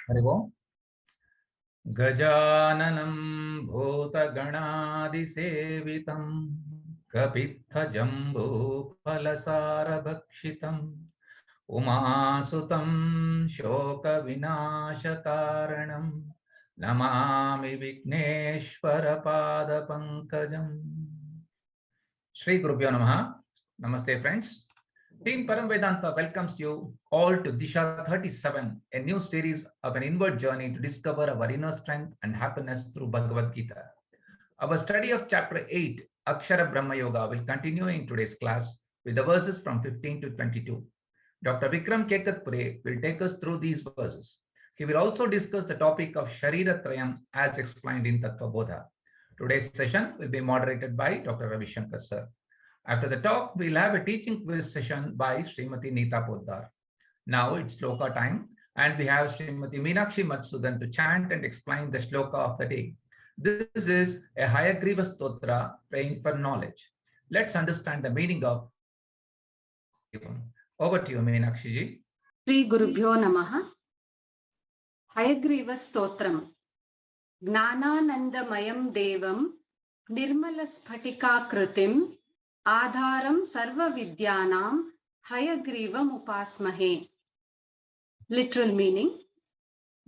Hari Om. गजाननं भूतगणादिसेवितं कपित्थजम्बूफलसारभक्षितम् उमासुतं शोकविनाशकारणं Namami विघ्नेश्वरपादपङ्कजम्। Shri Gurubhyo Namaha. Namaste, friends. Team Param Vedanta welcomes you all to DISHA 37, a new series of an inward journey to discover our inner strength and happiness through Bhagavad Gita. Our study of chapter 8, Akshara Brahma Yoga, will continue in today's class with the verses from 15 to 22. Dr. Vikram Kekatpure will take us through these verses. He will also discuss the topic of Shariratraya as explained in Tattva Bodha. Today's session will be moderated by Dr. Ravi Shankar sir. After the talk, we'll have a teaching quiz session by Srimati Neeta Poddar. Now it's Shloka time, and we have Srimati Meenakshi Matsudan to chant and explain the Shloka of the day. This is a Hayagriva Stotra praying for knowledge. Let's understand the meaning of. Over to you, Meenakshi ji. Shri Gurubhyo Namaha. Hayagriva Stotram. Gnananandamayam Devam Nirmalaspatika Kritim Adharam Sarva Vidyanam Hayagrivam Upasmahe. Literal meaning: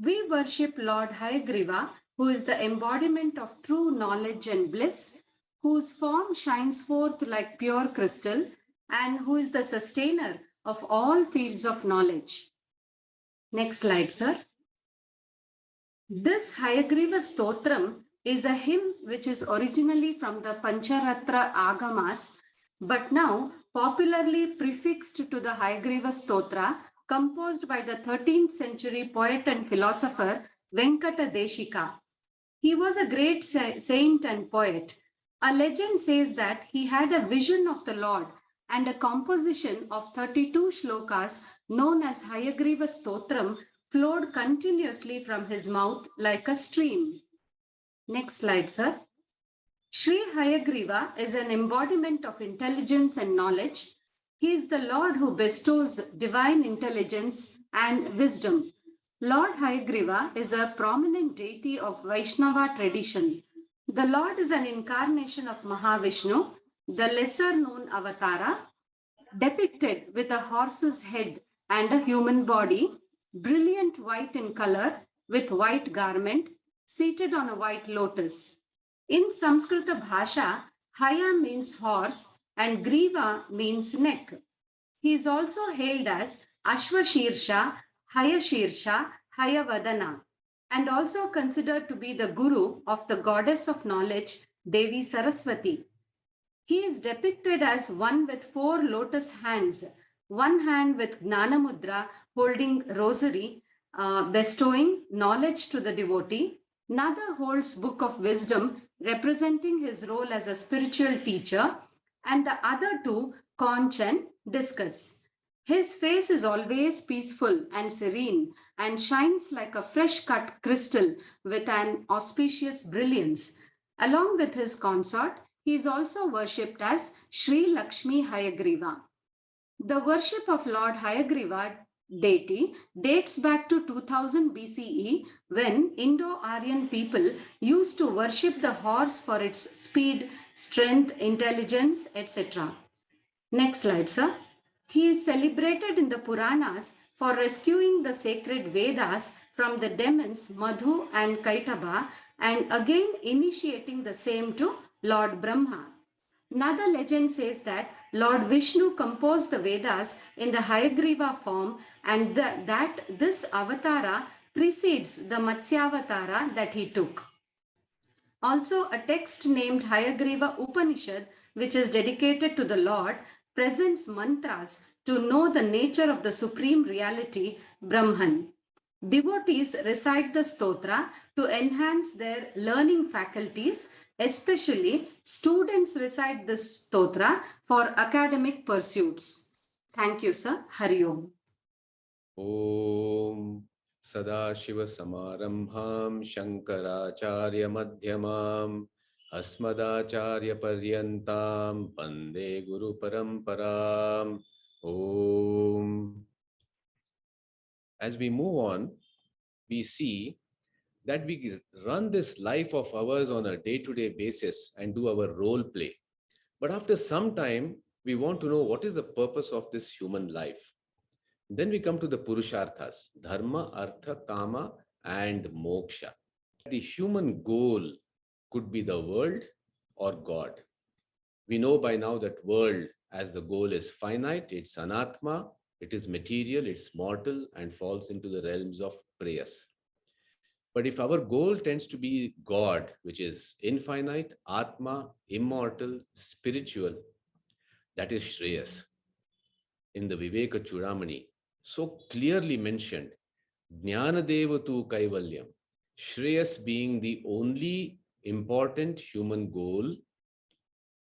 we worship Lord Hayagriva, who is the embodiment of true knowledge and bliss, whose form shines forth like pure crystal, and who is the sustainer of all fields of knowledge. Next slide, sir. This Hayagriva Stotram is a hymn which is originally from the Pancharatra Agamas, but now popularly prefixed to the Hayagriva Stotra, composed by the 13th century poet and philosopher Venkata Deshika. He was a great saint and poet. A legend says that he had a vision of the Lord, and a composition of 32 shlokas known as Hayagriva Stotram flowed continuously from his mouth like a stream. Next slide, sir. Sri Hayagriva is an embodiment of intelligence and knowledge. He is the Lord who bestows divine intelligence and wisdom. Lord Hayagriva is a prominent deity of Vaishnava tradition. The Lord is an incarnation of Mahavishnu, the lesser known avatara, depicted with a horse's head and a human body, brilliant white in color with white garment, seated on a white lotus. In Sanskrita Bhasha, Haya means horse and Griva means neck. He is also hailed as Ashwashirsha, Hayashirsha, Hayavadana, and also considered to be the guru of the goddess of knowledge, Devi Saraswati. He is depicted as one with 4 lotus hands, one hand with Gnana Mudra holding rosary, bestowing knowledge to the devotee. Another holds book of wisdom representing his role as a spiritual teacher, and the other 2 conch and discus. His face is always peaceful and serene and shines like a fresh cut crystal with an auspicious brilliance. Along with his consort, he is also worshipped as Sri Lakshmi Hayagriva. The worship of Lord Hayagriva deity dates back to 2000 BCE, when Indo-Aryan people used to worship the horse for its speed, strength, intelligence, etc. Next slide, sir. He is celebrated in the Puranas for rescuing the sacred Vedas from the demons Madhu and Kaitaba, and again initiating the same to Lord Brahma. Another legend says that Lord Vishnu composed the Vedas in the Hayagriva form, and that this avatara precedes the Matsyavatara that he took. Also, a text named Hayagriva Upanishad, which is dedicated to the Lord, presents mantras to know the nature of the supreme reality, Brahman. Devotees recite the stotra to enhance their learning faculties. Especially, students recite this stotra for academic pursuits. Thank you, sir. Hari Om. Om Sadashiva Samarambham Shankaracharya Madhyamam Asmadacharya Paryantam Vande Guru Paramparam. Om. As we move on we see that we run this life of ours on a day-to-day basis and do our role play. But after some time, we want to know what is the purpose of this human life. Then we come to the Purusharthas, Dharma, Artha, Kama, and Moksha. The human goal could be the world or God. We know by now that world as the goal is finite, it's anatma, it is material, it's mortal, and falls into the realms of preyas. But if our goal tends to be God, which is infinite, atma, immortal, spiritual, that is Shreyas. In the Viveka Chudamani, so clearly mentioned, Jnanadevatu Kaivalyam, Shreyas being the only important human goal.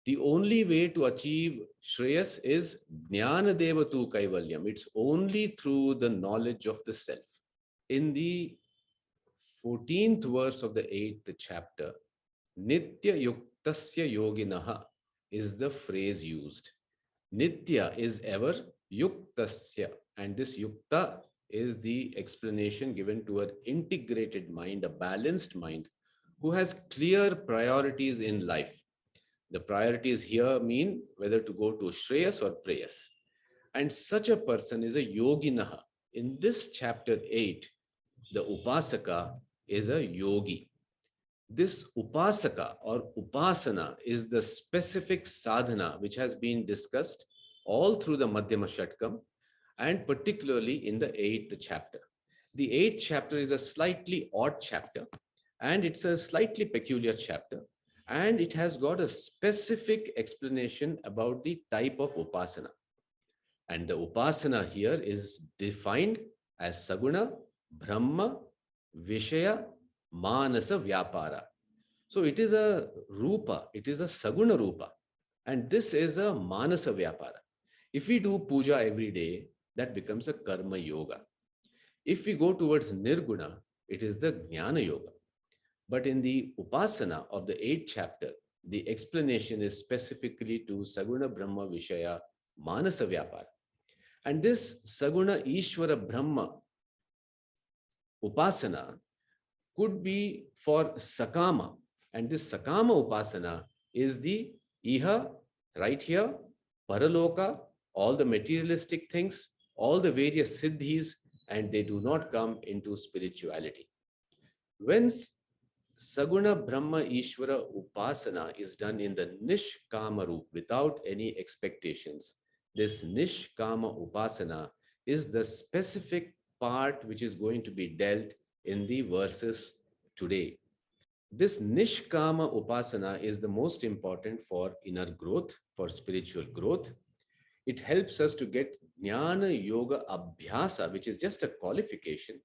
The only way to achieve Shreyas is Jnanadevatu Kaivalyam. It's only through the knowledge of the self. In the 14th verse of the 8th chapter, Nitya Yuktasya Yoginaha is the phrase used. Nitya is ever, Yuktasya, and this Yukta is the explanation given to an integrated mind, a balanced mind, who has clear priorities in life. The priorities here mean whether to go to Shreyas or Preyas. And such a person is a Yoginaha. In this chapter 8, the Upasaka is a yogi. This Upasaka or Upasana is the specific sadhana which has been discussed all through the Madhyama Shatkam and particularly in the 8th chapter. The 8th chapter is a slightly odd chapter and it's a slightly peculiar chapter, and it has got a specific explanation about the type of Upasana. And the Upasana here is defined as Saguna, Brahma, Vishaya, Manasa, Vyapara. So it is a Rupa, it is a Saguna Rupa, and this is a Manasa Vyapara. If we do puja every day, that becomes a Karma Yoga. If we go towards Nirguna, it is the Jnana Yoga. But in the Upasana of the 8th chapter, the explanation is specifically to Saguna Brahma Vishaya Manasa Vyapara. And this Saguna Ishvara Brahma Upasana could be for Sakama. And this Sakama Upasana is the Iha, right here, Paraloka, all the materialistic things, all the various siddhis, and they do not come into spirituality. When Saguna Brahma Ishvara Upasana is done in the Nishkama Roop without any expectations, this Nishkama Upasana is the specific part which is going to be dealt in the verses today. This Nishkama Upasana is the most important for inner growth, for spiritual growth. It helps us to get Jnana Yoga Abhyasa, which is just a qualification.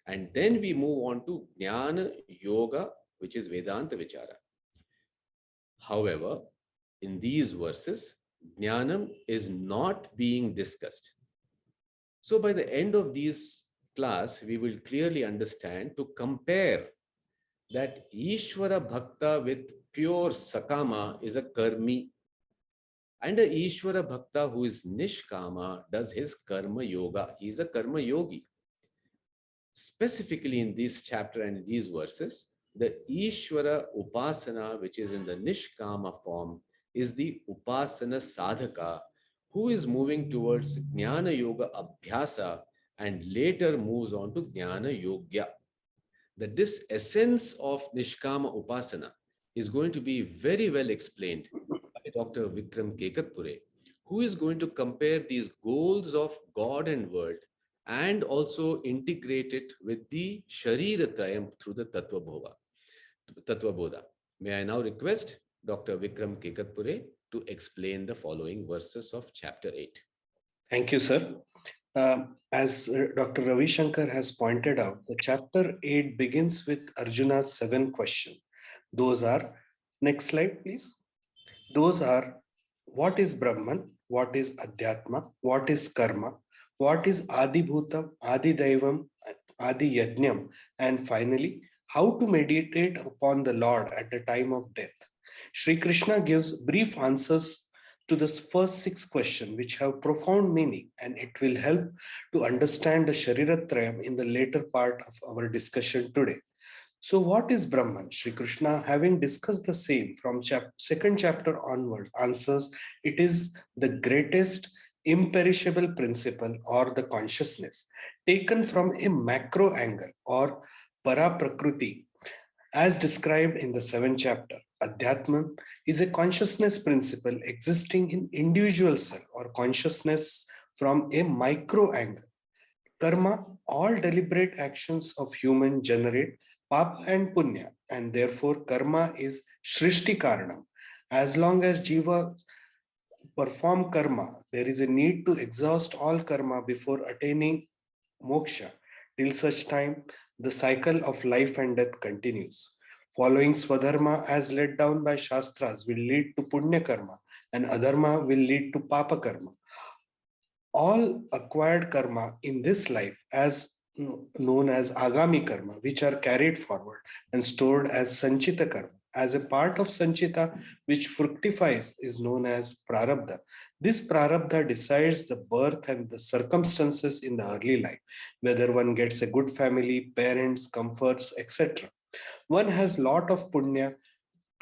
And then we move on to Jnana Yoga, which is Vedanta Vichara. However, in these verses, Jnanam is not being discussed. So by the end of this class, we will clearly understand to compare that Ishvara Bhakta with pure Sakama is a Karmi, and a Ishvara Bhakta who is Nishkama does his Karma Yoga. He is a Karma Yogi. Specifically in this chapter and in these verses, the Ishvara Upasana, which is in the Nishkama form, is the Upasana Sadhaka, who is moving towards Jnana Yoga Abhyasa and later moves on to Jnana Yogya. That this essence of Nishkama Upasana is going to be very well explained by Dr. Vikram Kekatpure, who is going to compare these goals of God and world and also integrate it with the Shariratraya through the Tattva Bodha. May I now request Dr. Vikram Kekatpure to explain the following verses of chapter 8. Thank you, sir. As Dr. Ravi Shankar has pointed out, the chapter 8 begins with Arjuna's 7 questions. Those are, next slide, please. Those are, what is Brahman? What is Adhyatma? What is Karma? What is Adi Bhutam, Adi Daivam, Adi Yajnam? And finally, how to meditate upon the Lord at the time of death. Sri Krishna gives brief answers to the first 6 questions, which have profound meaning, and it will help to understand the Shariratraya in the later part of our discussion today. So what is Brahman? Sri Krishna, having discussed the same from second chapter onward, answers, it is the greatest imperishable principle or the consciousness taken from a macro angle or para prakruti, as described in the 7th chapter. Adhyatman is a consciousness principle existing in individual self or consciousness from a micro angle. Karma, all deliberate actions of human generate papa and punya, and therefore karma is shrishti karanam. As long as jiva perform karma, there is a need to exhaust all karma before attaining moksha. Till such time, the cycle of life and death continues. Following swadharma as laid down by Shastras will lead to punya karma, and adharma will lead to papa karma. All acquired karma in this life, as known as agami karma, which are carried forward and stored as sanchita karma. As a part of sanchita, which fructifies, is known as prarabdha. This prarabdha decides the birth and the circumstances in the early life, whether one gets a good family, parents, comforts, etc. One has lot of punya,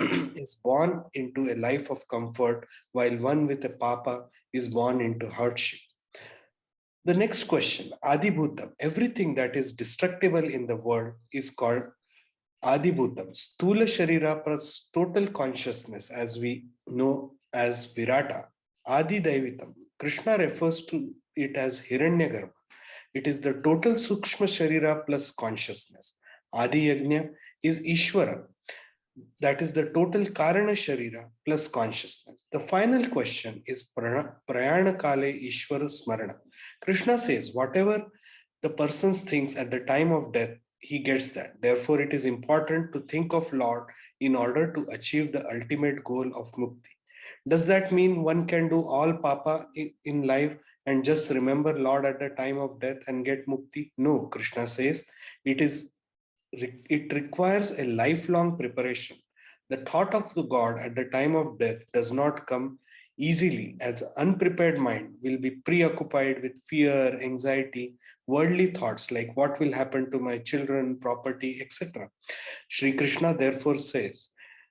is born into a life of comfort, while one with a papa is born into hardship. The next question, Adibhutam, everything that is destructible in the world is called Adibhutam. Stula Sharira plus total consciousness, as we know as Virata. Adi Daivitam. Krishna refers to it as Hiranyagarbha. It is the total Sukshma Sharira plus consciousness. Adi Yajna is Ishvara. That is the total Karana Sharira plus consciousness. The final question is Prayana Kale Ishvara Smarana. Krishna says, whatever the person thinks at the time of death, he gets that. Therefore, it is important to think of Lord in order to achieve the ultimate goal of mukti. Does that mean one can do all papa in life and just remember Lord at the time of death and get mukti? No, Krishna says it requires a lifelong preparation. The thought of the God at the time of death does not come easily, as unprepared mind will be preoccupied with fear, anxiety, worldly thoughts like what will happen to my children, property, etc. Sri Krishna therefore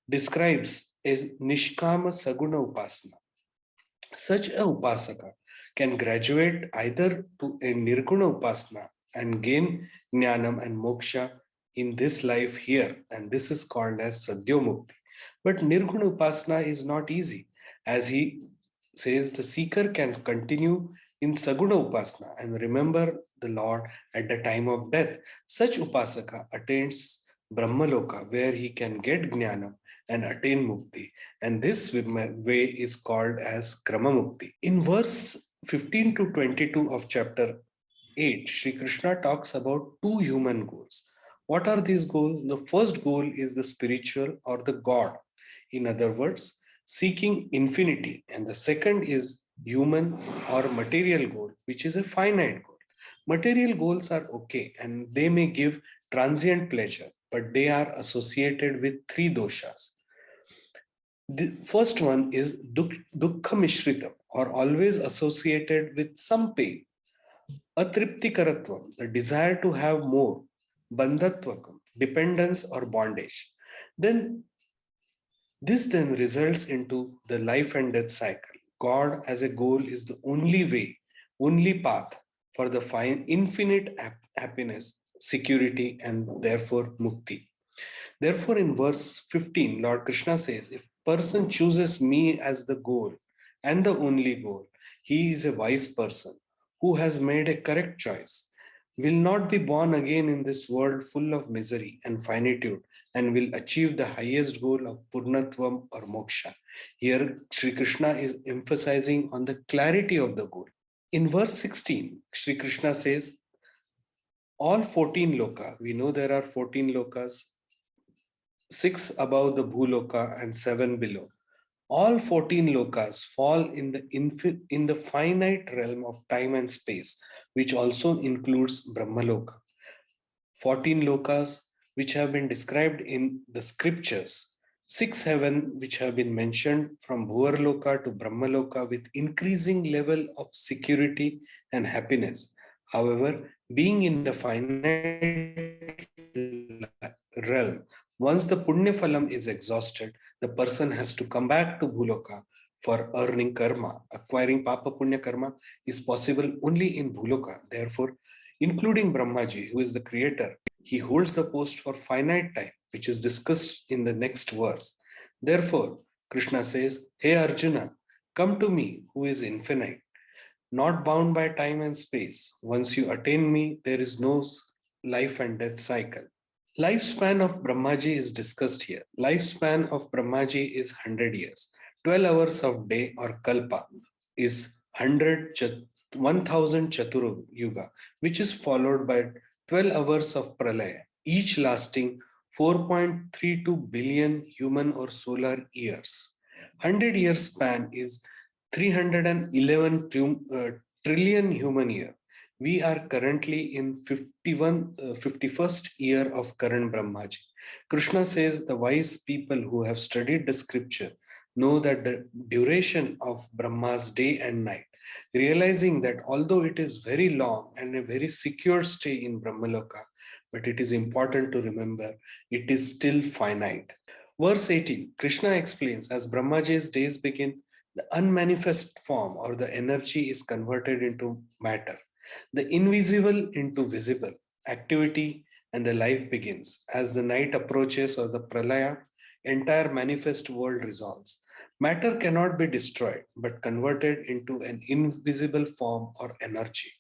describes a Nishkama Saguna Upasana. Such a Upasaka can graduate either to a Nirguna Upasana and gain Jnanam and Moksha in this life here, and this is called as Sadhyo Mukti. But Nirguna Upasana is not easy. As he says, the seeker can continue in Saguna Upasana and remember the Lord at the time of death. Such Upasaka attains Brahmaloka, where he can get Jnana and attain Mukti. And this way is called as Krama Mukti. In verse 15 to 22 of chapter 8, Sri Krishna talks about two human goals. What are these goals? The first goal is the spiritual or the God. In other words, seeking infinity. And the second is human or material goal, which is a finite goal. Material goals are okay and they may give transient pleasure, but they are associated with three doshas. The first one is dukkha mishritam, or always associated with some pain. Atriptikaratvam, the desire to have more. Bandhatvakam, dependence or bondage. This then results into the life and death cycle. God as a goal is the only way, only path for the infinite happiness, security, and therefore mukti. Therefore, in verse 15, Lord Krishna says, if person chooses me as the goal and the only goal, he is a wise person who has made a correct choice, will not be born again in this world full of misery and finitude, and will achieve the highest goal of Purnatvam or Moksha. Here, Sri Krishna is emphasizing on the clarity of the goal. In verse 16, Sri Krishna says, all 14 loka, we know there are 14 lokas, 6 above the Bhuloka and 7 below. All 14 lokas fall in the finite realm of time and space, which also includes Brahmaloka. 14 lokas, which have been described in the scriptures, 6 heaven which have been mentioned from Bhuvarloka to Brahmaloka with increasing level of security and happiness. However, being in the finite realm, once the Punya Phalam is exhausted, the person has to come back to Bhuloka for earning karma. Acquiring Papa Punya karma is possible only in Bhuloka. Therefore, including Brahmaji, who is the creator, he holds the post for finite time, which is discussed in the next verse. Therefore, Krishna says, Hey Arjuna, come to me who is infinite, not bound by time and space. Once you attain me, there is no life and death cycle. Lifespan of Brahmaji is discussed here. Lifespan of Brahmaji is 100 years. 12 hours of day or kalpa is 1000 Chatura Yuga, which is followed by 12 hours of Pralaya, each lasting 4.32 billion human or solar years. 100 year span is 311 trillion human year. We are currently in 51st year of current Brahmaji. Krishna says the wise people who have studied the scripture know that the duration of Brahma's day and night, realizing that although it is very long and a very secure stay in Brahmaloka, but it is important to remember it is still finite. Verse 18, Krishna explains as Brahmaji's days begin, the unmanifest form or the energy is converted into matter. The invisible into visible activity and the life begins. As the night approaches or the pralaya, entire manifest world resolves. Matter cannot be destroyed, but converted into an invisible form or energy.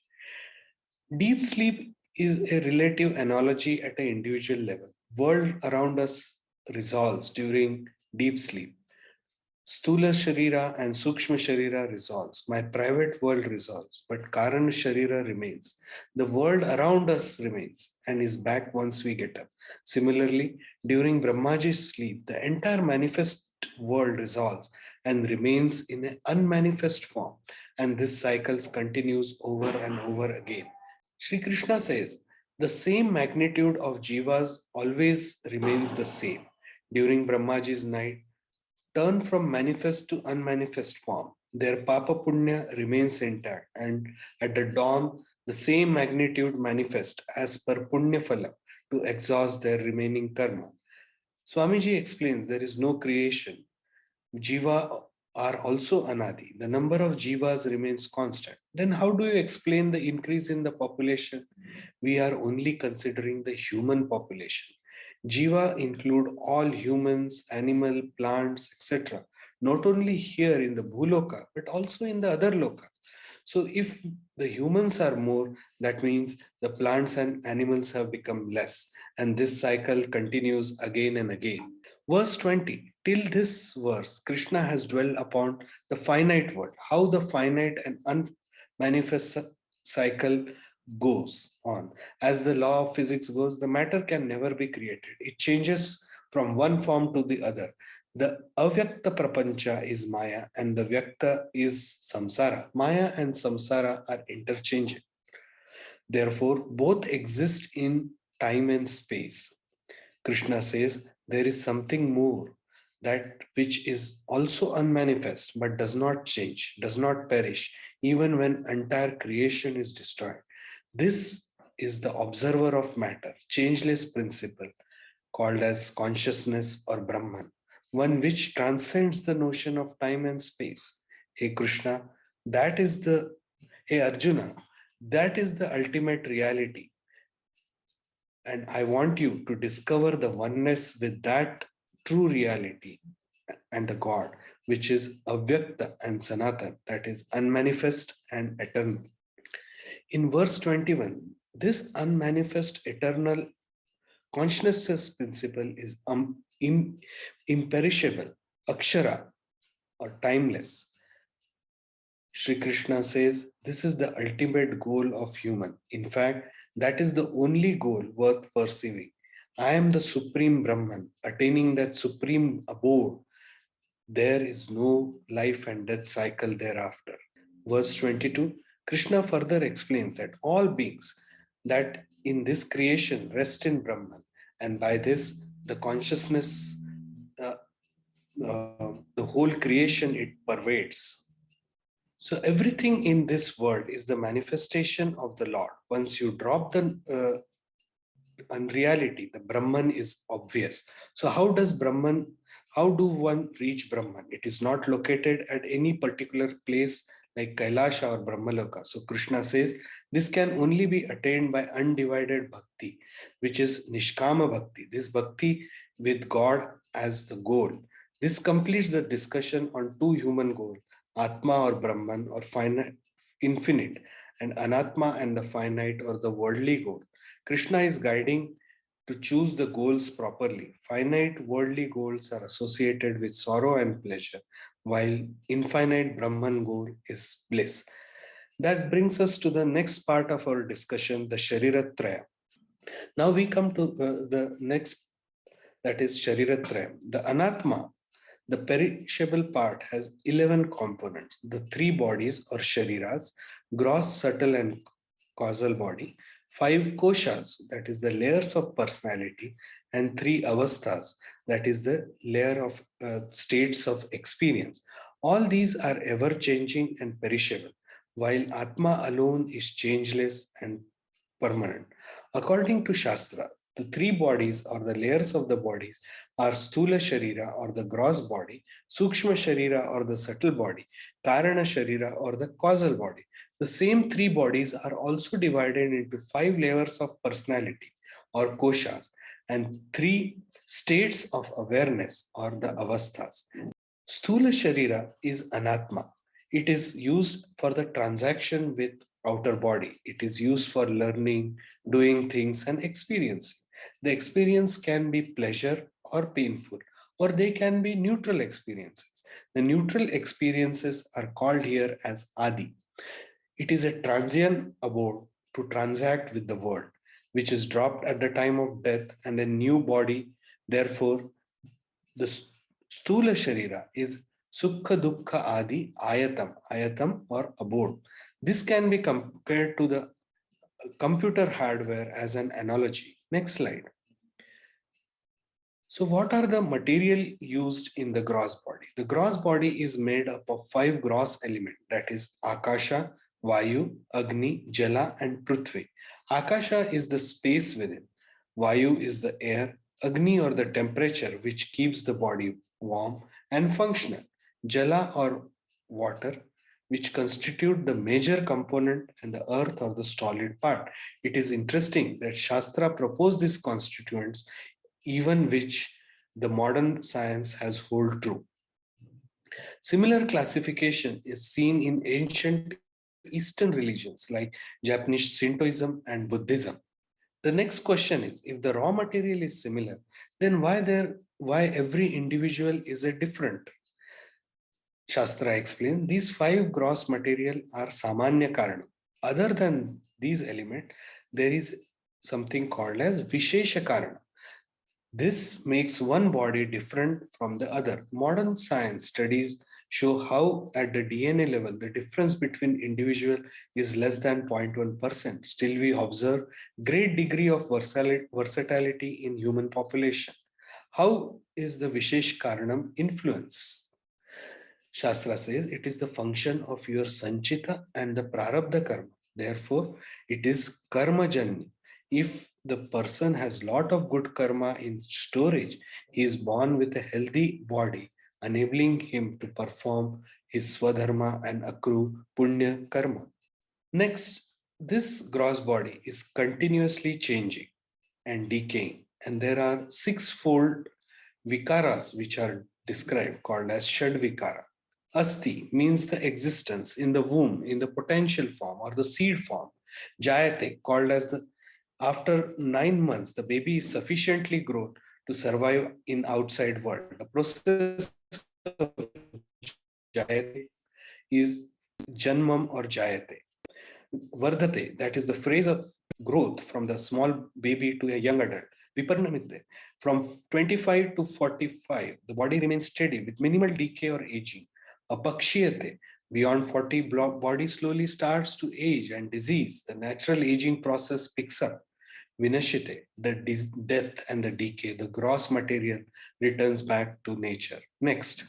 Deep sleep is a relative analogy at an individual level. World around us resolves during deep sleep. Stula Sharira and Sukshma Sharira resolves. My private world resolves, but Karana Sharira remains. The world around us remains and is back once we get up. Similarly, during Brahmaji's sleep, the entire manifest world resolves and remains in an unmanifest form. And this cycle continues over and over again. Sri Krishna says, the same magnitude of jivas always remains the same. During Brahmaji's night, turn from manifest to unmanifest form. Their Papa Punya remains intact, and at the dawn, the same magnitude manifest as per Punya Phala to exhaust their remaining karma. Swamiji explains there is no creation. Jiva are also anadi. The number of jivas remains constant. Then how do you explain the increase in the population? We are only considering the human population. Jiva include all humans, animal, plants, etc. Not only here in the Bhuloka, but also in the other lokas. So if the humans are more, that means the plants and animals have become less. And this cycle continues again and again. Verse 20, till this verse, Krishna has dwelled upon the finite world, how the finite and unmanifest cycle goes on. As the law of physics goes, the matter can never be created. It changes from one form to the other. The avyakta prapancha is Maya and the vyakta is samsara. Maya and samsara are interchangeable. Therefore, both exist in time and space. Krishna says there is something more, that which is also unmanifest but does not change, does not perish, even when entire creation is destroyed. This is the observer of matter, changeless principle, called as consciousness or Brahman, one which transcends the notion of time and space. Hey Krishna, that is the, hey Arjuna, that is the ultimate reality. And I want you to discover the oneness with that true reality and the God, which is Avyakta and Sanatan, that is unmanifest and eternal. In verse 21, this unmanifest eternal consciousness principle is imperishable, akshara, or timeless. Sri Krishna says this is the ultimate goal of human. In fact, that is the only goal worth pursuing. I am the supreme Brahman. Attaining that supreme abode, there is no life and death cycle thereafter. Verse 22, Krishna further explains that all beings that in this creation rest in Brahman, and by this the consciousness the whole creation it pervades. So everything in this world is the manifestation of the Lord. Once you drop the unreality, the Brahman is obvious. So how do one reach Brahman? It is not located at any particular place like Kailasha or Brahmaloka. So Krishna says this can only be attained by undivided bhakti, which is Nishkama bhakti. This bhakti with God as the goal. This completes the discussion on two human goals, Atma or Brahman or finite, infinite, and Anatma and the finite or the worldly goal. Krishna is guiding to choose the goals properly. Finite worldly goals are associated with sorrow and pleasure, while infinite Brahman goal is bliss. That brings us to the next part of our discussion, the Shariratraya. Now we come to the next, that is Shariratraya. The Anatma, the perishable part, has 11 components. The three bodies or Shariras, gross, subtle, and causal body, 5 koshas, that is the layers of personality, and 3 avasthas, that is the layer of states of experience. All these are ever changing and perishable, while Atma alone is changeless and permanent. According to Shastra, the three bodies or the layers of the bodies are Sthula Sharira or the gross body, Sukshma Sharira or the subtle body, Karana Sharira or the causal body. The same three bodies are also divided into 5 layers of personality or koshas and 3 states of awareness or the avasthas. Sthula Sharira is Anatma. It is used for the transaction with outer body. It is used for learning, doing things, and experiencing. The experience can be pleasure or painful, or they can be neutral experiences. The neutral experiences are called here as Adi. It is a transient abode to transact with the world, which is dropped at the time of death and a new body. Therefore, the Stula Sharira is Sukha Dukkha Adi Ayatam or abode. This can be compared to the computer hardware as an analogy. Next slide. So what are the material used in the gross body? The gross body is made up of 5 gross elements, that is Akasha, Vayu, Agni, Jala and Prithvi. Akasha is the space within. Vayu is the air, Agni or the temperature which keeps the body warm and functional. Jala or water which constitute the major component, and the earth or the solid part. It is interesting that Shastra proposed these constituents even which the modern science has hold true. Similar classification is seen in ancient Eastern religions like Japanese Shintoism and Buddhism. The next question is, if the raw material is similar, then why every individual is a different? Shastra explains these 5 gross material are Samanya Karana. Other than these elements, there is something called as Vishesha Karana. This makes one body different from the other. Modern science studies show how at the DNA level, the difference between individual is less than 0.1%. Still, we observe great degree of versatility in human population. How is the Vishesh Karanam influence? Shastra says it is the function of your Sanchita and the Prarabdha Karma. Therefore, it is Karma Janni. If the person has lot of good karma in storage, he is born with a healthy body, enabling him to perform his Swadharma and accrue Punya Karma. Next, this gross body is continuously changing and decaying, and there are 6-fold vikaras which are described called as Shad Vikara. Asti means the existence in the womb, in the potential form or the seed form. Jayate, called as the after 9 months, the baby is sufficiently grown to survive in outside world. The process of Jayate is Janmam or Jayate. Vardhate, that is the phrase of growth from the small baby to a young adult. Viparnamite, from 25 to 45, the body remains steady with minimal decay or aging. Apakshiyate, beyond 40, body slowly starts to age and disease. The natural aging process picks up. Vinashite, the death and the decay, the gross material returns back to nature. Next.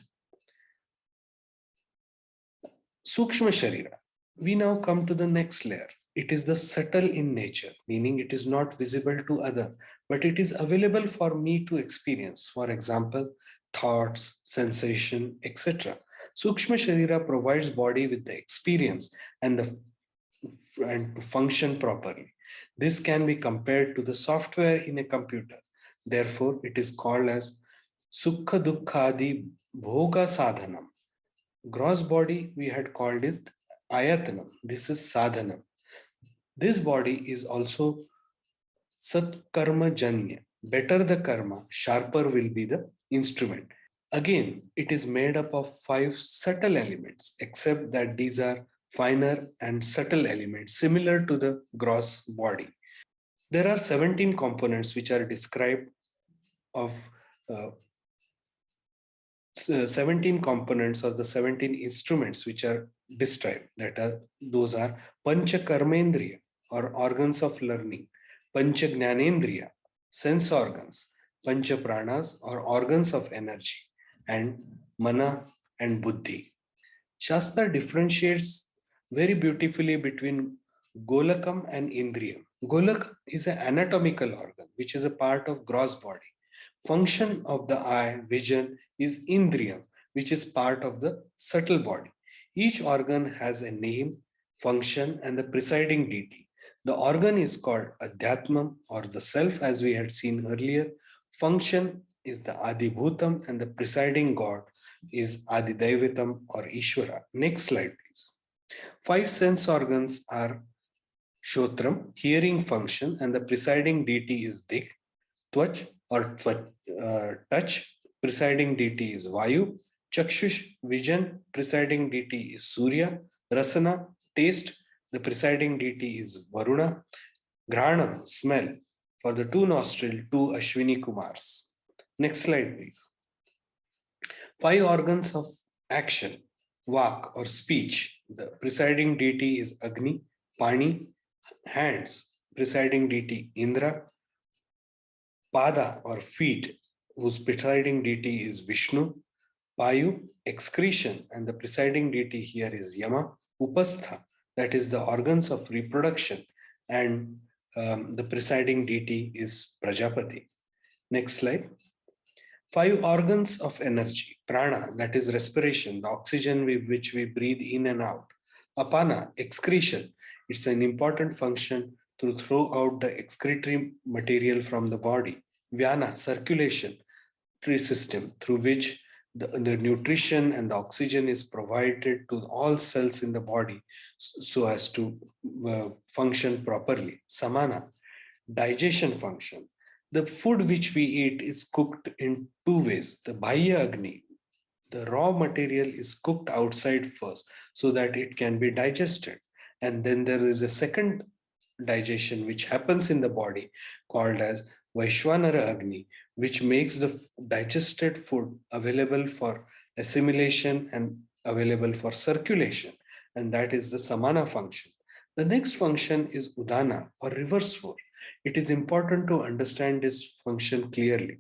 Sukshma Sharira. We now come to the next layer. It is the subtle in nature, meaning it is not visible to other, but it is available for me to experience. For example, thoughts, sensation, etc. Sukshma Sharira provides body with the experience and to function properly. This can be compared to the software in a computer. Therefore, it is called as Sukha Dukkhadi Bhoga Sadhanam. Gross body we had called is Ayatanam. This is Sadhanam. This body is also Sat Karma Janya. Better the karma, sharper will be the instrument. Again, it is made up of 5 subtle elements, except that these are finer and subtle elements similar to the gross body. There are 17 components which are described of 17 components or the 17 instruments which are described. Those are Pancha Karmendriya or organs of learning, Pancha Gnanendriya, sense organs, Pancha Pranas or organs of energy, and Mana and Buddhi. Shastra differentiates very beautifully between Golakam and Indriyam. Golak is an anatomical organ which is a part of gross body. Function of the eye, vision is Indriyam, which is part of the subtle body. Each organ has a name, function, and the presiding deity. The organ is called Adhyatmam or the self, as we had seen earlier. Function is the Adibhutam, and the presiding god is Adidaivatam or Ishvara. Next slide, please. 5 sense organs are Shotram, hearing function, and the presiding deity is Dik. Twach or touch, presiding deity is Vayu. Chakshush, vision, presiding deity is Surya. Rasana, taste, the presiding deity is Varuna. Granam, smell, for the 2 nostril, 2 Ashwini Kumars. Next slide, please. 5 organs of action, Vak or speech. The presiding deity is Agni. Pani, hands, presiding deity Indra. Pada or feet, whose presiding deity is Vishnu. Payu, excretion, and the presiding deity here is Yama. Upastha, that is the organs of reproduction, and the presiding deity is Prajapati. Next slide. 5 organs of energy, prana, that is respiration, the oxygen with which we breathe in and out. Apana, excretion, it's an important function to throw out the excretory material from the body. Vyana, circulation system through which the nutrition and the oxygen is provided to all cells in the body so as to function properly. Samana, digestion function. The food which we eat is cooked in 2 ways. The Bhaya Agni, the raw material is cooked outside first so that it can be digested. And then there is a second digestion which happens in the body called as Vaishwanara Agni, which makes the digested food available for assimilation and available for circulation. And that is the Samana function. The next function is Udana or reverse flow. It is important to understand this function clearly.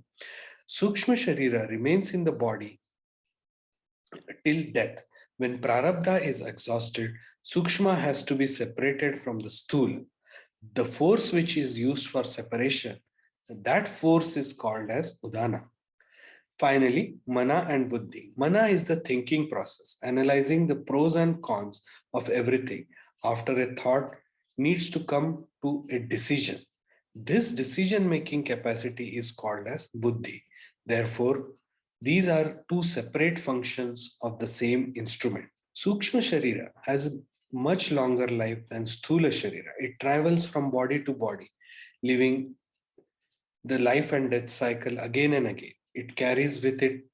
Sukshma Sharira remains in the body till death. When Prarabdha is exhausted, Sukshma has to be separated from the Sthula. The force which is used for separation, that force is called as Udana. Finally, Mana and Buddhi. Mana is the thinking process, analyzing the pros and cons of everything. After a thought needs to come to a decision. This decision-making capacity is called as Buddhi. Therefore, these are 2 separate functions of the same instrument. Sukshma Sharira has a much longer life than Sthula Sharira. It travels from body to body, living the life and death cycle again and again. It carries with it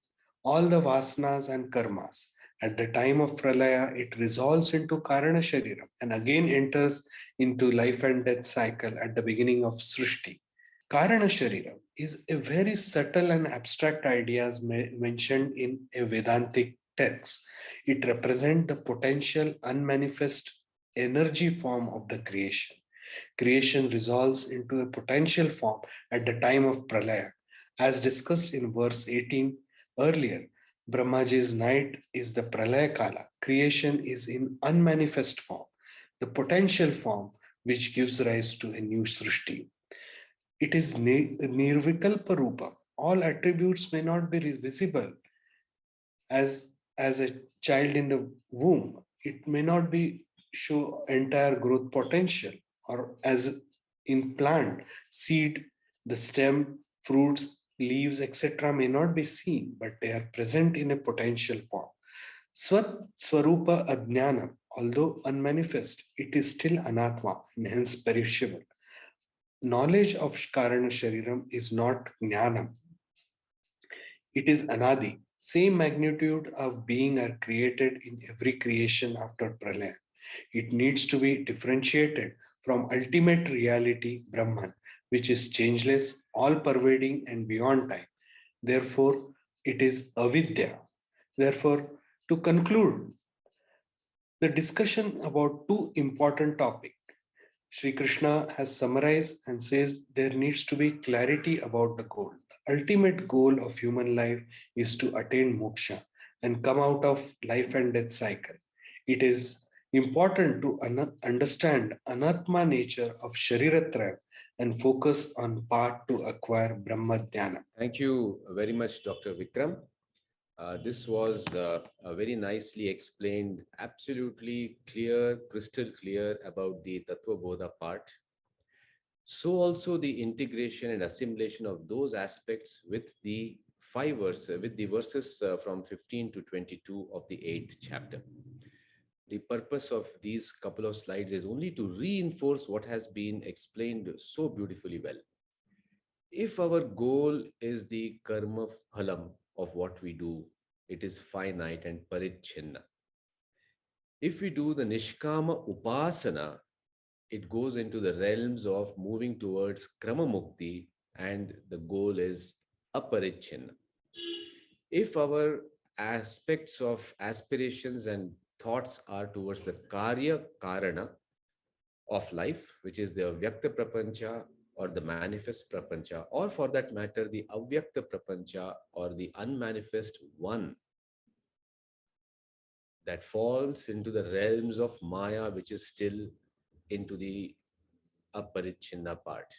all the vasanas and karmas. At the time of Pralaya, it resolves into Karana Shariram and again enters into life and death cycle at the beginning of Srishti. Karana Shariram is a very subtle and abstract ideas mentioned in a Vedantic text. It represents the potential unmanifest energy form of the creation. Creation resolves into a potential form at the time of Pralaya. As discussed in verse 18 earlier, Brahmaji's night is the Pralaya Kala. Creation is in unmanifest form, the potential form which gives rise to a new Srishti. It is Nirvikalpa Rupa. All attributes may not be visible as a child in the womb. It may not be show entire growth potential, or as in plant, seed, the stem, fruits, leaves, etc. may not be seen, but they are present in a potential form. Swat Swarupa Ajnana, although unmanifest, it is still Anatma and hence perishable. Knowledge of Karana Shariram is not Jnanam. It is Anadi. Same magnitude of being are created in every creation after Pralaya. It needs to be differentiated from ultimate reality, Brahman, which is changeless, all-pervading and beyond time. Therefore, it is avidya. Therefore, to conclude the discussion about two important topics, Sri Krishna has summarized and says there needs to be clarity about the goal. The ultimate goal of human life is to attain moksha and come out of life and death cycle. It is important to understand anatma nature of Shariratraya and focus on path to acquire Brahma Dhyana. Thank you very much, Dr. Vikram. This was very nicely explained, absolutely clear, crystal clear about the Tattva Bodha part. So also the integration and assimilation of those aspects with the verses from 15 to 22 of the 8th chapter. The purpose of these couple of slides is only to reinforce what has been explained so beautifully well. If our goal is the karma phalam of what we do, it is finite and parichinna. If we do the nishkama upasana, it goes into the realms of moving towards krama mukti, and the goal is aparichinna. If our aspects of aspirations and thoughts are towards the karya karana of life, which is the vyakta prapancha or the manifest prapancha, or for that matter, the avyakta prapancha or the unmanifest one, that falls into the realms of Maya, which is still into the aparichinna part.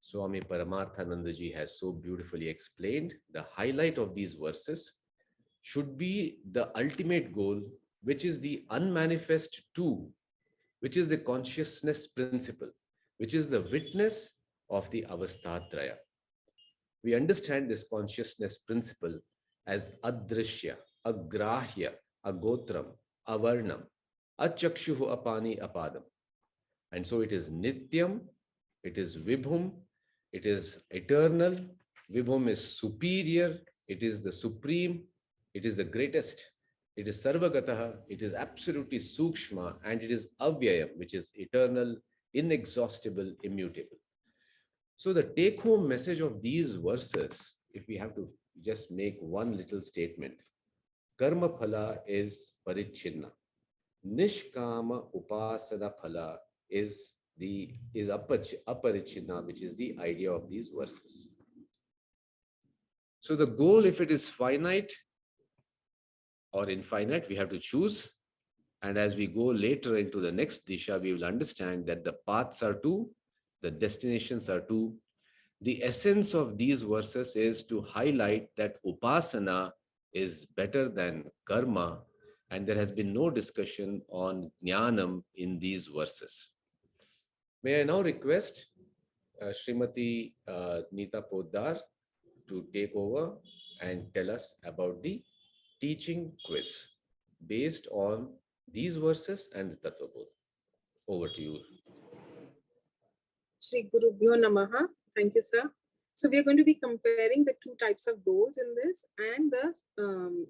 Swami Paramarthanandaji has so beautifully explained the highlight of these verses should be the ultimate goal, which is the unmanifest two, which is the consciousness principle, which is the witness of the Avastatraya. We understand this consciousness principle as adrishya, agrahya, agotram, avarnam, achakshuhu apani apadam. And so it is nityam, it is vibhum, it is eternal, vibhum is superior, it is the supreme, it is the greatest, it is sarvagataha, it is absolutely sukshma, and it is avyayam, which is eternal, inexhaustible, immutable. So the take-home message of these verses, if we have to just make one little statement, karma phala is parichinna. Nishkama upasana phala is aparichinna, which is the idea of these verses. So the goal, if it is finite or infinite, we have to choose. And as we go later into the next disha, we will understand that the paths are two, the destinations are two. The essence of these verses is to highlight that upasana is better than karma, and there has been no discussion on jnanam in these verses. May I now request Srimati Neeta Poddar to take over and tell us about the teaching quiz based on these verses and the Tattva Bodha. Over to you. Shri Gurubhyo Namaha. Thank you, sir. So we are going to be comparing the two types of goals in this and the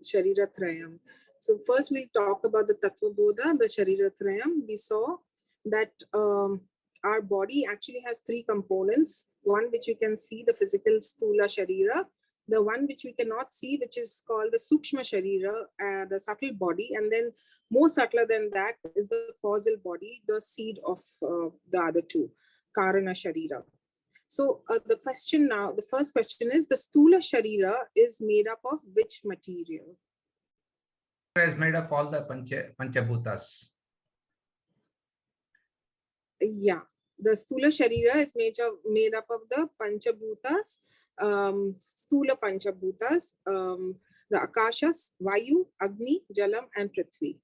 Shariratrayam. So first we'll talk about the Tattva Bodha, the Shariratrayam. We saw that our body actually has three components. One which you can see, the physical Sthula Sharira, the one which we cannot see, which is called the Sukshma Sharira, the subtle body, and then more subtler than that is the causal body, the seed of the other two, Karana Sharira. So the question now, the first question is, the Stula Sharira is made up of which material? Is made of all the Panchabhutas. Yeah, the Stula Sharira is made up of the Panchabhutas, Stula Panchabhutas, the Akashas, Vayu, Agni, Jalam, and Prithvi.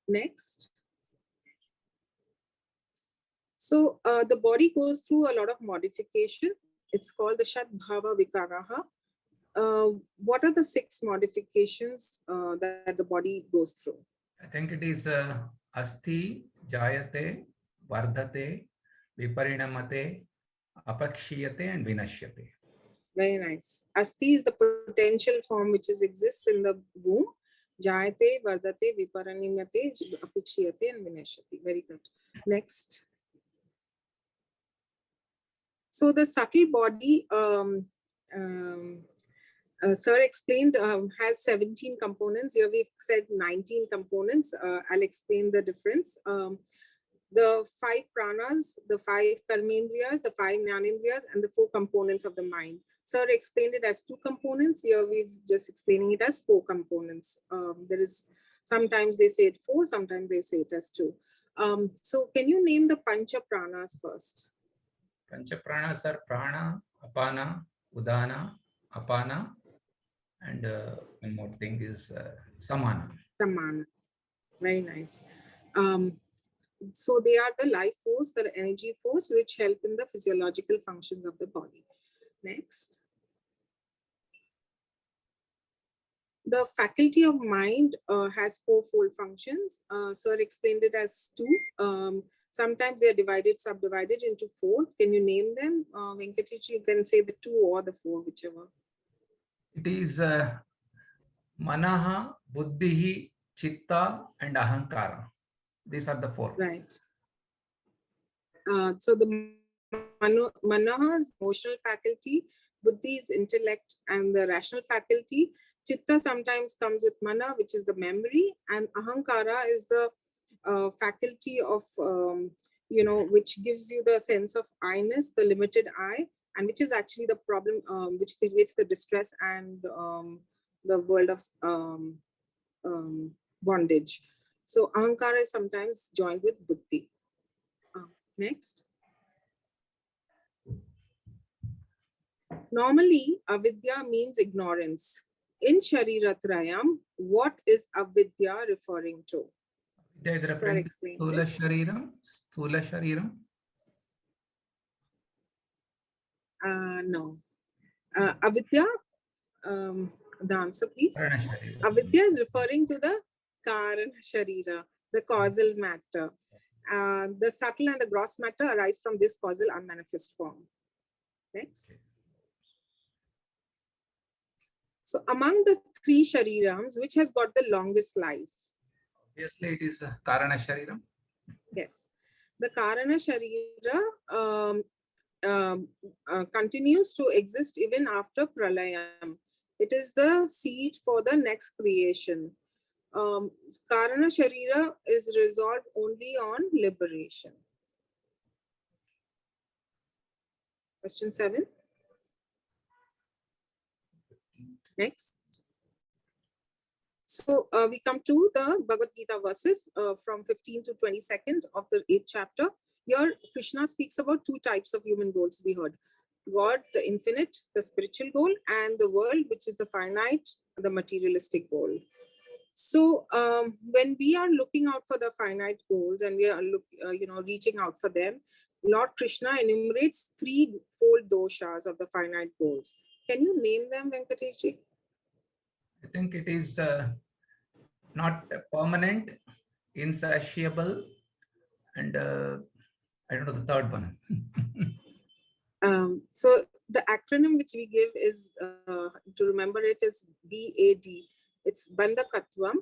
Next. So the body goes through a lot of modification. It's called the Shat Bhava Vikaraha. What are the 6 modifications that the body goes through? I think it is Asti, Jayate, Vardhate, Viparinamate, Apakshiyate, and Vinashyate. Very nice. Asti is the potential form which exists in the womb. Jayate, Vardhate, Viparinamate, Apakshiyate, and Vinashyate. Very good. Next. So the subtle body, Sir explained, has 17 components. Here we've said 19 components. I'll explain the difference. The 5 pranas, the 5 karmendriyas, the 5 jnanendriyas, and the 4 components of the mind. Sir explained it as 2 components. Here we're just explaining it as 4 components. There is, sometimes they say it 4, sometimes they say it as 2. So can you name the Pancha Pranas first? Pancha Pranas are Prana, Apana, Udana, Apana, and one more thing is Samana. Samana. Very nice. So they are the life force, the energy force, which help in the physiological functions of the body. Next. The faculty of mind has 4-fold functions. Sir explained it as 2. Sometimes they are divided, subdivided into 4. Can you name them? Venkatesh, you can say the 2 or the 4, whichever. It is Manaha, Buddhihi, Chitta, and Ahankara. These are the 4. Right. So the Manaha is emotional faculty, Buddhi is intellect and the rational faculty. Chitta sometimes comes with Mana, which is the memory, and Ahankara is the faculty of, which gives you the sense of I-ness, the limited I, and which is actually the problem, which creates the distress and the world of bondage. So Ahankara is sometimes joined with Buddhi. Next. Normally, avidya means ignorance. In Shariratrayam, what is avidya referring to? There is reference to Sthula Shariram. Sthula Shariram. No. Avidya, the answer please. Avidya is referring to the Karana Sharira, the causal matter. The subtle and the gross matter arise from this causal unmanifest form. Next. So among the 3 Sharirams, which has got the longest life? Obviously, it is Karana Shariram. Yes. The Karana Sharira continues to exist even after Pralayam. It is the seed for the next creation. Karana Sharira is resolved only on liberation. Question 7. Next. So we come to the Bhagavad Gita verses from 15 to 22nd of the 8th chapter. Here Krishna speaks about 2 types of human goals we heard. God, the infinite, the spiritual goal, and the world, which is the finite, the materialistic goal. So when we are looking out for the finite goals and we are reaching out for them, Lord Krishna enumerates 3-fold doshas of the finite goals. Can you name them, Venkatesh? I think it is not permanent, insatiable, and I don't know the third one. So the acronym which we give is, to remember it, is BAD. It's Bandhakatvam,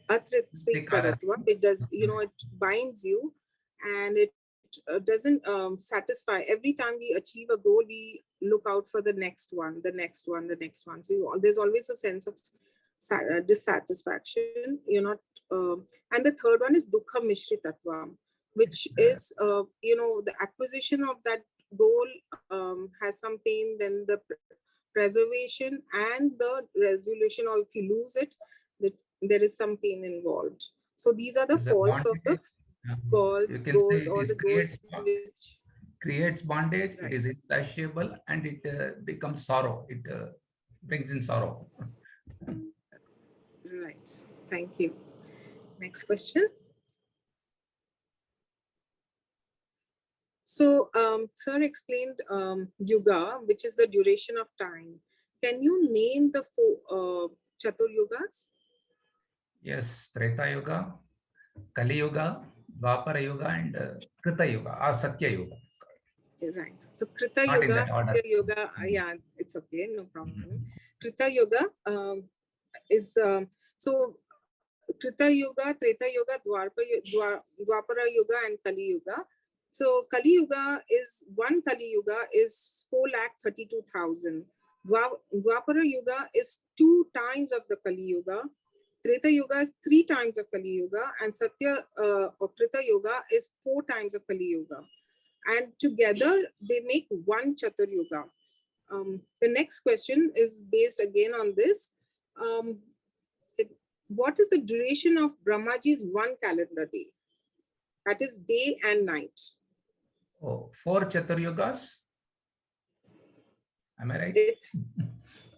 Atrithikaratvam. It does, it binds you and it doesn't satisfy. Every time we achieve a goal, we look out for the next one, the next one, the next one. So there's always a sense of dissatisfaction. You're not, and the third one is dukkha mishritatvam, which is, the acquisition of that goal has some pain, then the preservation and the resolution, or if you lose it, there is some pain involved. So these are the faults of the goals, or the goals which creates bondage. Right. It is insatiable and it becomes sorrow. It brings in sorrow. Right. Thank you. Next question. So, sir explained yuga, which is the duration of time. Can you name the four Chatur Yugas? Yes, Treta Yuga, Kali Yuga, Dwapara Yuga, and Krita Yuga or Satya Yuga. Right. So Krita Not in Yuga, that order. Satya Yuga, yeah, it's okay, no problem. Krita Yuga is so Krita Yuga, Treta Yuga, Dwapara Yuga, and Kali Yuga. So Kali Yuga is one Kali Yuga is 4,32,000. Dwapara Yuga is 2 times of the Kali Yuga. Treta Yuga is 3 times of Kali Yuga, and Satya or Krita Yuga is 4 times of Kali Yuga. And together they make one Chatur Yuga. The next question is based again on this. What is the duration of Brahmaji's one calendar day? That is day and night. Oh, 4 Chatur Yugas. Am I right? It's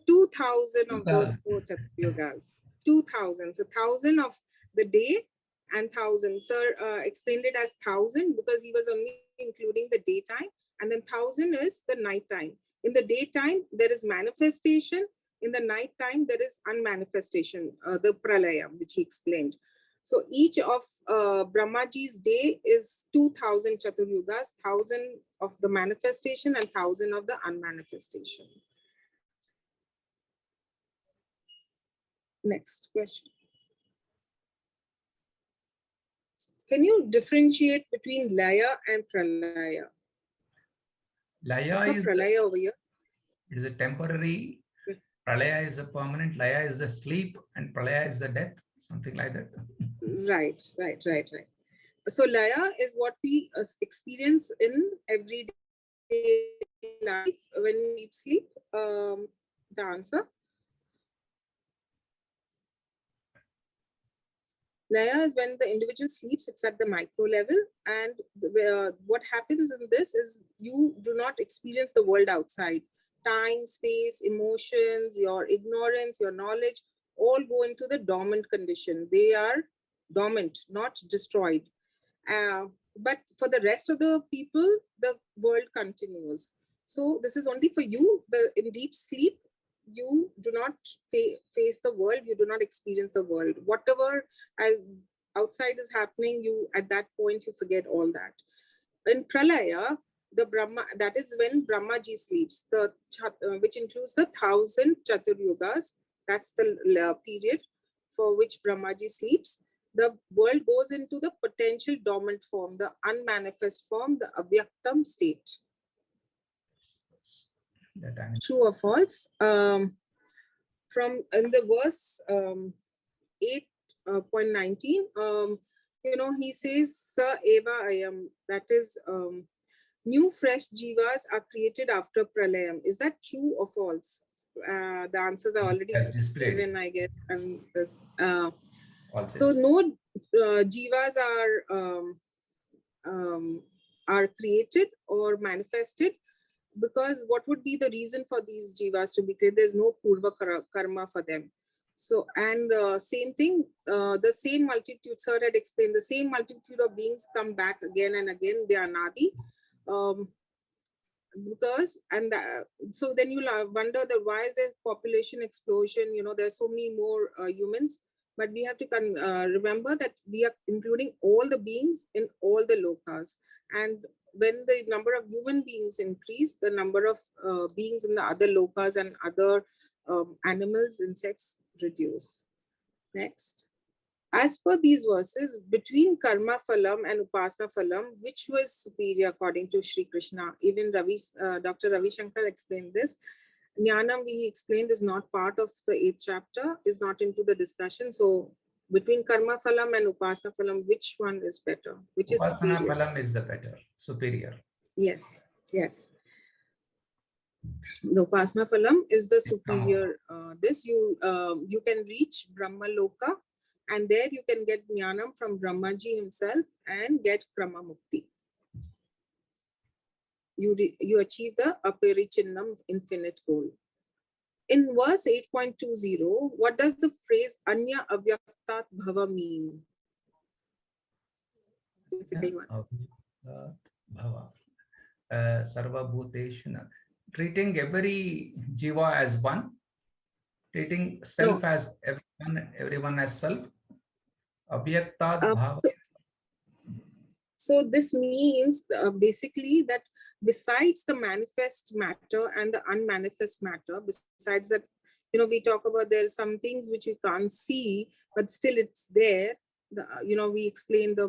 2,000 of those 4 Chatur Yugas. 2,000. So 1,000 of the day and 1,000. Sir explained it as 1,000 because he was only including the daytime, and then 1,000 is the nighttime. In the daytime, there is manifestation. In the nighttime, there is unmanifestation, the pralaya, which he explained. So each of Brahmaji's day is 2,000 Chatur Yugas, 1,000 of the manifestation and 1,000 of the unmanifestation. Next question. Can you differentiate between Laya and Pralaya? Laya is Pralaya over here. It is a temporary. Pralaya is a permanent. Laya is the sleep, and Pralaya is the death. Something like that. Right. So Laya is what we experience in everyday life when we sleep. The answer. Laya is when the individual sleeps, it's at the micro level. And what happens in this is you do not experience the world outside. Time, space, emotions, your ignorance, your knowledge, all go into the dormant condition. They are dormant, not destroyed. But for the rest of the people, the world continues. So this is only for you. In deep sleep, you do not face the world. You do not experience the world. Whatever outside is happening, you at that point you forget all that. In Pralaya, the Brahma, that is when Brahmaji sleeps, which includes the 1,000 Chatur Yugas. That's the period for which Brahmaji sleeps. The world goes into the potential dormant form, the unmanifest form, the avyaktam state. True or false? From in the verse 8.19, he says, Sa eva ayam, that is, new fresh jivas are created after pralayam. Is that true or false? The answers are already given, I guess. So no jivas are created or manifested, because what would be the reason for these jivas to be created? There's no purva karma for them. So, and same thing, the same multitude, sir had explained, the same multitude of beings come back again and again, they are nadi. So then you'll wonder that why is there population explosion? There's so many more humans, but we have to remember that we are including all the beings in all the lokas. And when the number of human beings increase, the number of beings in the other lokas and other animals, insects reduce. Next. As per these verses, between karma phalam and upasana phalam, which was superior according to Sri Krishna? Even Dr. Ravi Shankar explained this. Jnanam, we explained, is not part of the 8th chapter, is not into the discussion. So between karma phalam and upasana phalam, which one is better? Which is Upasana superior? phalam is the better, superior. Yes, yes. The upasana phalam is the superior. You can reach Brahma Loka, and there you can get jnanam from Brahmaji himself and get Krama Mukti. You achieve the aparichinnam infinite goal. In verse 8.20, what does the phrase Anya Avyaktat Bhava mean? Difficult one. Bhava. Sarva Bhuteshu. Treating every jiva as one, treating self as everyone as self. Abhyaktat bhava. So this means basically that besides the manifest matter and the unmanifest matter, besides that, we talk about there's some things which we can't see, but still it's there. We explain the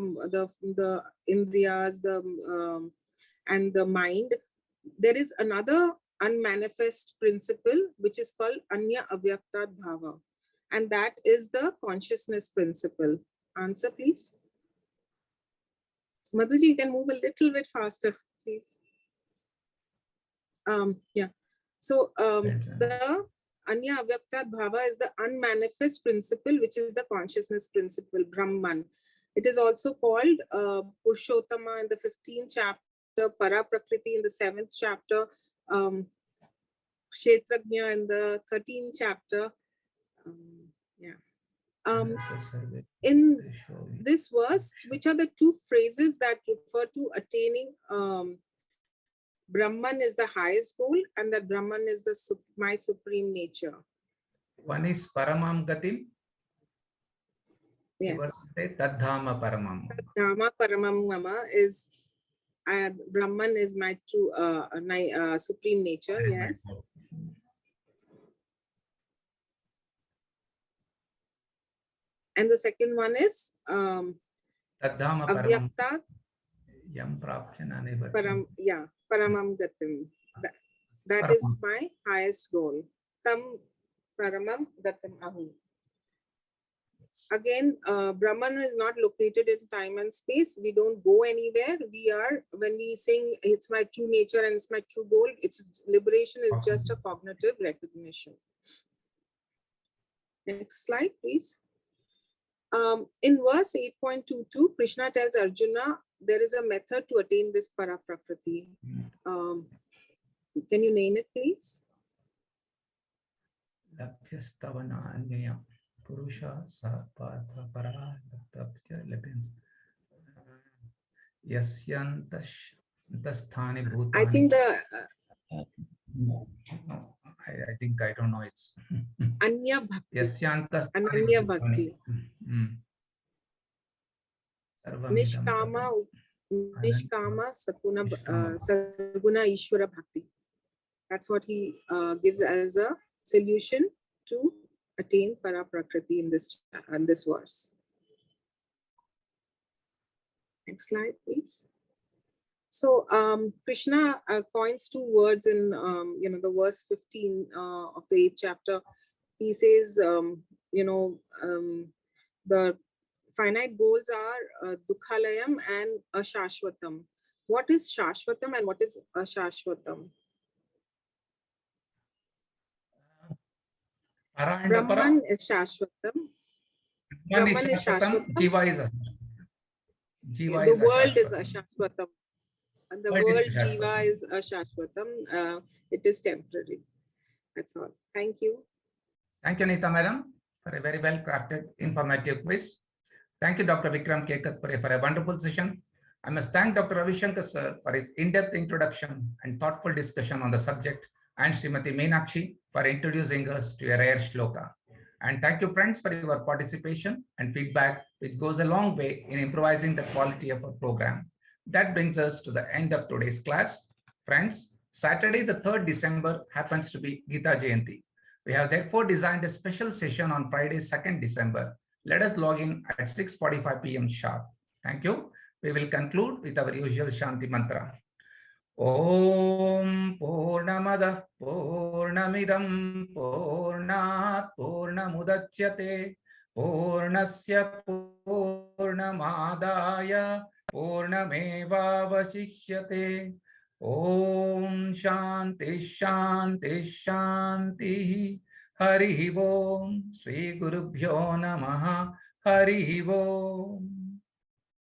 indriyas, and the mind. There is another unmanifest principle which is called Anya Avyaktat Bhava, and that is the consciousness principle. Answer, please. Madhuji, you can move a little bit faster, please. Yeah. So the Anya Avyaktat Bhava is the unmanifest principle, which is the consciousness principle, Brahman. It is also called Purushottama in the 15th chapter, Para Prakriti in the 7th chapter, Kshetrajna in the 13th chapter. In this verse, which are the two phrases that refer to attaining Brahman is the highest goal, and that Brahman is my supreme nature? One is Paramam Gatim. Yes. Tadhama Paramam. Tadhama Paramam Mama is Brahman is my true supreme nature. Yes. And the second one is Tadhama Avyakta Yam Prapyana Paramam Gatim. That is my highest goal. Tam Paramam Gatim Ahu. Again, Brahman is not located in time and space. We don't go anywhere. When we sing, it's my true nature and it's my true goal, its liberation is just a cognitive recognition. Next slide, please. In verse 8.22, Krishna tells Arjuna there is a method to attain this Paraprakriti. Can you name it, please? Purusha Para Yasyantasthani Bhutani. I think I think I don't know. It's Anya Bhakti. Ananya Bhakti. Nishkama Sarguna Ishvara Bhakti. That's what he gives as a solution to attain Paraprakriti in this verse. Next slide, please. So Krishna coins two words in the verse 15 of the 8th chapter. He says, the finite goals are Dukhalayam and Ashashvatam. What is Shashvatam and what is Ashashvatam? Brahman is Shashvatam. Brahman is Shashvatam. The world is Ashashvatam. And the world Jiva is Ashashvatam. It is temporary. That's all. Thank you. Thank you, Nita Madam, for a very well crafted, informative quiz. Thank you, Dr. Vikram Kekatpure, for a wonderful session. I must thank Dr. Ravi Shankar sir for his in-depth introduction and thoughtful discussion on the subject, and Srimati Meenakshi for introducing us to a rare shloka. And thank you, friends, for your participation and feedback, which goes a long way in improvising the quality of our program. That brings us to the end of today's class. Friends, Saturday, the 3rd December happens to be Gita Jayanti. We have therefore designed a special session on Friday, 2nd December, Let us log in at 6:45 p.m. sharp. Thank you. We will conclude with our usual Shanti mantra. Om Purnamadah Purnamidam Purnat Purnamudachyate Purnasya Purnamadaya Purnamevavashishyate. Om Shanti Shanti Shanti. Hari Om. Shri Gurubhyo Namaha. Hari Om.